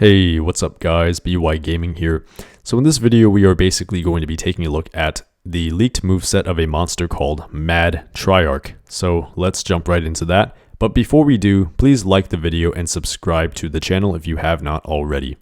Hey, what's up guys, BY Gaming here. So in this video we are basically going to be taking a look at the leaked moveset of a monster called Mad-Triark. So let's jump right into that. But before we do, please like the video and subscribe to the channel if you have not already.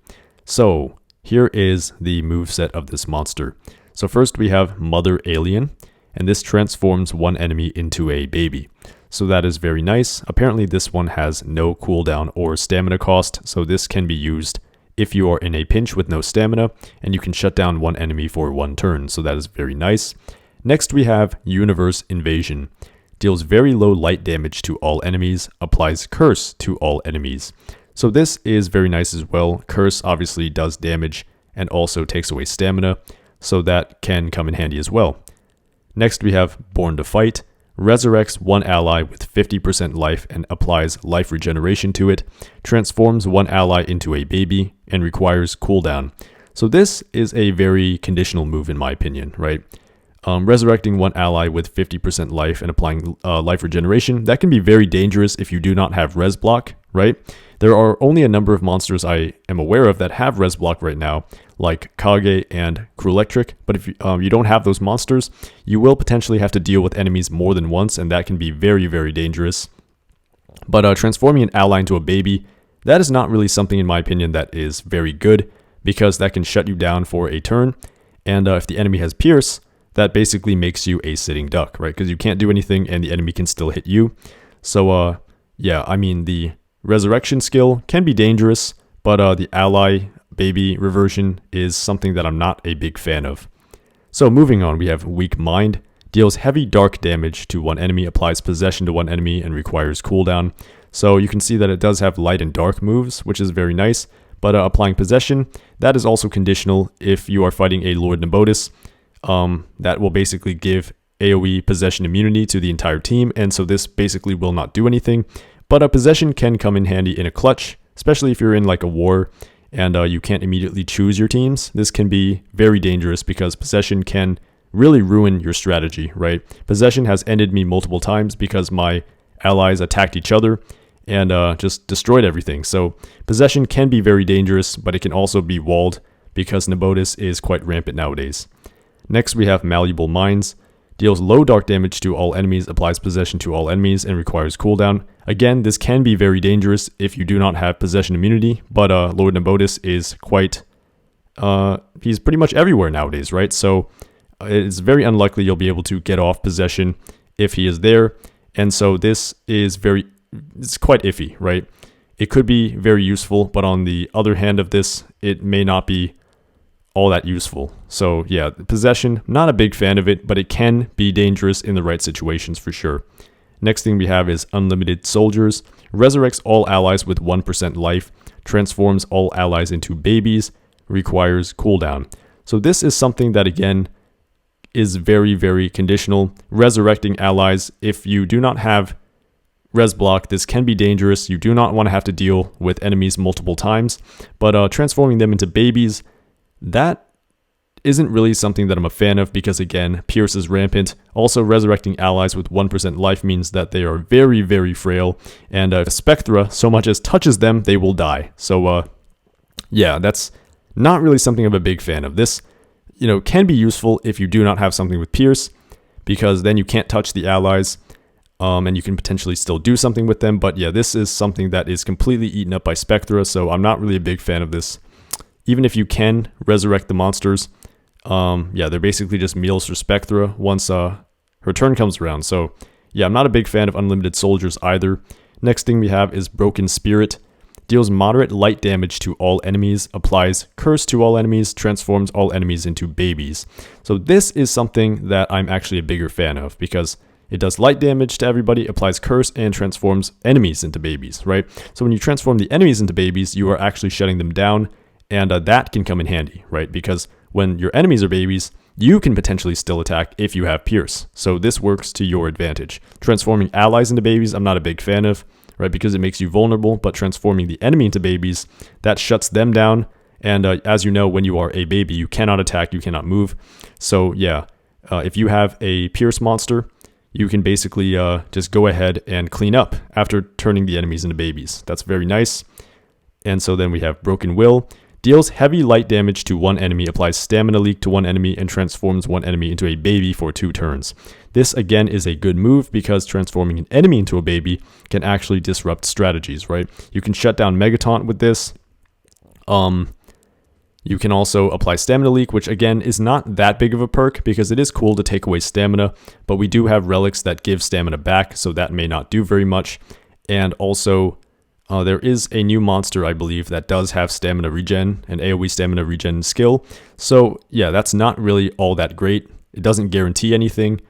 So here is the moveset of this monster. So first we have Mother Alien, and this transforms one enemy into a baby. So that is very nice. Apparently this one has no cooldown or stamina cost, so this can be used if you are in a pinch with no stamina, and you can shut down one enemy for one turn, so that is very nice. Next we have Universe Invasion. Deals very low light damage to all enemies, applies curse to all enemies. So this is very nice as well. Curse obviously does damage and also takes away stamina, so that can come in handy as well. Next we have Born to Fight. Resurrects one ally with 50% life and applies life regeneration to it, transforms one ally into a baby, and requires cooldown. So this is a very conditional move in my opinion, right? Resurrecting one ally with 50% life and applying life regeneration, that can be very dangerous if you do not have res block, right? There are only a number of monsters I am aware of that have res block right now, like Kage and Crew Electric, but if you don't have those monsters, you will potentially have to deal with enemies more than once, and that can be very, very dangerous. But transforming an ally into a baby, that is not really something in my opinion that is very good, because that can shut you down for a turn, and if the enemy has Pierce, that basically makes you a sitting duck, right? Because you can't do anything and the enemy can still hit you. So yeah, I mean the resurrection skill can be dangerous, but the ally baby reversion is something that I'm not a big fan of. So moving on, we have Weak Mind. Deals heavy dark damage to one enemy, applies possession to one enemy, and requires cooldown. So you can see that it does have light and dark moves, which is very nice. But applying possession, that is also conditional if you are fighting a Lord Nebotus. That will basically give AoE possession immunity to the entire team, and so this basically will not do anything. But a possession can come in handy in a clutch, especially if you're in like a war and you can't immediately choose your teams. This can be very dangerous because possession can really ruin your strategy, right? Possession has ended me multiple times because my allies attacked each other and just destroyed everything. So possession can be very dangerous, but it can also be walled because Nebotus is quite rampant nowadays. Next we have Malleable Mines. Deals low dark damage to all enemies, applies possession to all enemies, and requires cooldown. Again, this can be very dangerous if you do not have possession immunity, but Lord Nebotus is quite, he's pretty much everywhere nowadays, right? So it's very unlikely you'll be able to get off possession if he is there, and so this is it's quite iffy, right? It could be very useful, but on the other hand of this, it may not be all that useful. So yeah, possession, not a big fan of it, but it can be dangerous in the right situations for sure. Next thing we have is Unlimited Soldiers. Resurrects all allies with 1% life, transforms all allies into babies, requires cooldown. So this is something that again is very, very conditional. Resurrecting allies, if you do not have res block, this can be dangerous. You do not want to have to deal with enemies multiple times, but transforming them into babies, that isn't really something that I'm a fan of because, again, Pierce is rampant. Also, resurrecting allies with 1% life means that they are very, very frail, and if Spectra so much as touches them, they will die. So, yeah, that's not really something I'm a big fan of. This, can be useful if you do not have something with Pierce, because then you can't touch the allies, and you can potentially still do something with them. But yeah, this is something that is completely eaten up by Spectra, so I'm not really a big fan of this. Even if you can resurrect the monsters, yeah, they're basically just meals for Spectra once her turn comes around. So yeah, I'm not a big fan of Unlimited Soldiers either. Next thing we have is Broken Spirit. Deals moderate light damage to all enemies, applies curse to all enemies, transforms all enemies into babies. So this is something that I'm actually a bigger fan of because it does light damage to everybody, applies curse, and transforms enemies into babies, right? So when you transform the enemies into babies, you are actually shutting them down. And that can come in handy, right? Because when your enemies are babies, you can potentially still attack if you have Pierce. So this works to your advantage. Transforming allies into babies, I'm not a big fan of, right? Because it makes you vulnerable, but transforming the enemy into babies, that shuts them down. And as you know, when you are a baby, you cannot attack, you cannot move. So yeah, if you have a Pierce monster, you can basically just go ahead and clean up after turning the enemies into babies. That's very nice. And so then we have Broken Will. Deals heavy light damage to one enemy, applies stamina leak to one enemy, and transforms one enemy into a baby for 2 turns. This again is a good move because transforming an enemy into a baby can actually disrupt strategies, right? You can shut down Megataunt with this. You can also apply stamina leak, which again is not that big of a perk because it is cool to take away stamina, but we do have relics that give stamina back, so that may not do very much. And also, there is a new monster, I believe, that does have stamina regen, an AoE stamina regen skill. So yeah, that's not really all that great. It doesn't guarantee anything.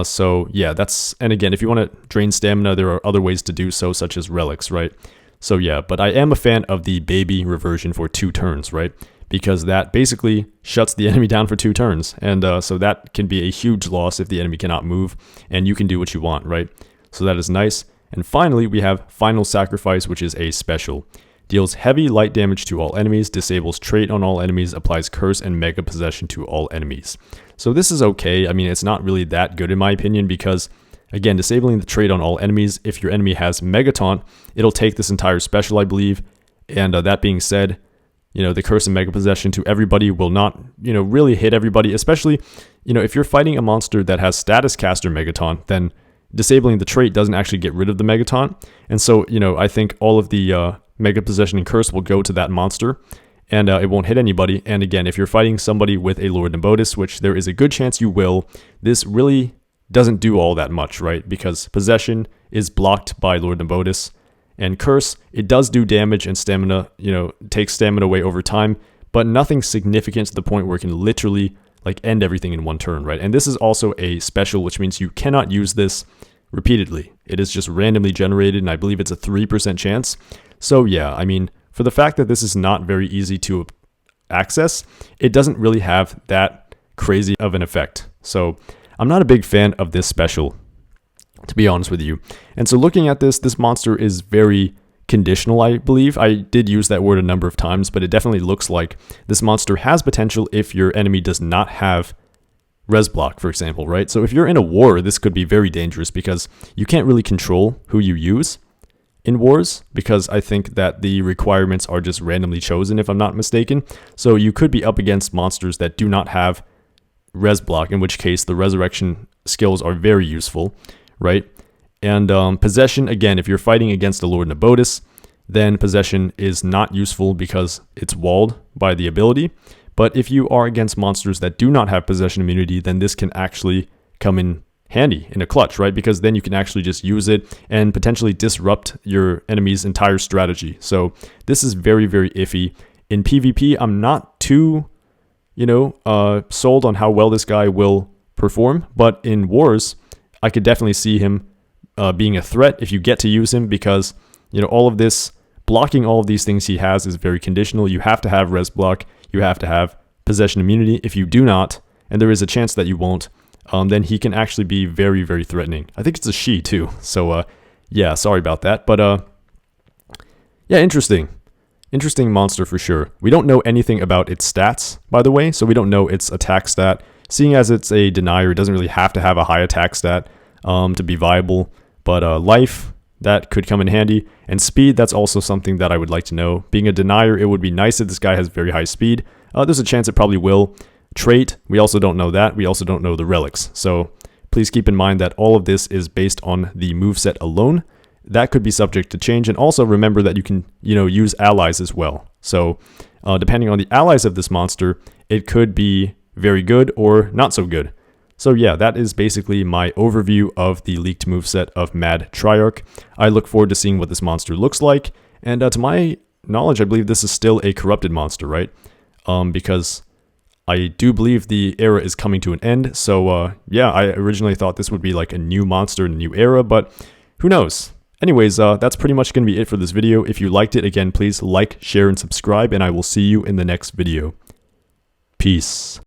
So yeah, and again, if you want to drain stamina, there are other ways to do so, such as relics, right? So yeah, but I am a fan of the baby reversion for 2 turns, right? Because that basically shuts the enemy down for 2 turns. And so that can be a huge loss if the enemy cannot move, and you can do what you want, right? So that is nice. And finally, we have Final Sacrifice, which is a special. Deals heavy light damage to all enemies, disables trait on all enemies, applies curse and mega possession to all enemies. So this is okay. I mean, it's not really that good in my opinion because, again, disabling the trait on all enemies, if your enemy has Megataunt, it'll take this entire special, I believe. And that being said, the curse and mega possession to everybody will not, really hit everybody, especially, if you're fighting a monster that has status caster Megataunt, then disabling the trait doesn't actually get rid of the Megataunt. And so, I think all of the mega possession and curse will go to that monster, and it won't hit anybody. And again, if you're fighting somebody with a Lord Nymbotis, which there is a good chance you will, this really doesn't do all that much, right? Because possession is blocked by Lord Nymbotis, and curse, it does do damage and stamina, takes stamina away over time, but nothing significant to the point where it can literally end everything in 1 turn, right? And this is also a special, which means you cannot use this repeatedly. It is just randomly generated, and I believe it's a 3% chance. So yeah, I mean, for the fact that this is not very easy to access, it doesn't really have that crazy of an effect. So I'm not a big fan of this special, to be honest with you. And so looking at this monster is very conditional, I believe. I did use that word a number of times, but it definitely looks like this monster has potential if your enemy does not have res block, for example, right? So if you're in a war, this could be very dangerous because you can't really control who you use in wars, because I think that the requirements are just randomly chosen, if I'm not mistaken. So you could be up against monsters that do not have res block, in which case the resurrection skills are very useful, right? And possession, again, if you're fighting against a Lord Nymbotis, then possession is not useful because it's walled by the ability. But if you are against monsters that do not have possession immunity, then this can actually come in handy in a clutch, right? Because then you can actually just use it and potentially disrupt your enemy's entire strategy. So this is very, very iffy. In PvP, I'm not too, sold on how well this guy will perform. But in wars, I could definitely see him being a threat if you get to use him, because all of this blocking all of these things he has is very conditional. You have to have res block, you have to have possession immunity. If you do not, and there is a chance that you won't, then he can actually be very, very threatening. I think it's a she too, so yeah, sorry about that. But yeah, interesting monster for sure. We don't know anything about its stats, by the way, so we don't know its attack stat. Seeing as it's a denier, it doesn't really have to have a high attack stat to be viable. But life, that could come in handy. And speed, that's also something that I would like to know. Being a denier, it would be nice if this guy has very high speed. There's a chance it probably will. Trait, we also don't know that. We also don't know the relics. So please keep in mind that all of this is based on the moveset alone. That could be subject to change. And also remember that you can, use allies as well. So depending on the allies of this monster, it could be very good or not so good. So yeah, that is basically my overview of the leaked moveset of Mad-Triark. I look forward to seeing what this monster looks like. And to my knowledge, I believe this is still a corrupted monster, right? Because I do believe the era is coming to an end. So yeah, I originally thought this would be like a new monster in a new era, but who knows? Anyways, that's pretty much going to be it for this video. If you liked it, again, please like, share, and subscribe, and I will see you in the next video. Peace.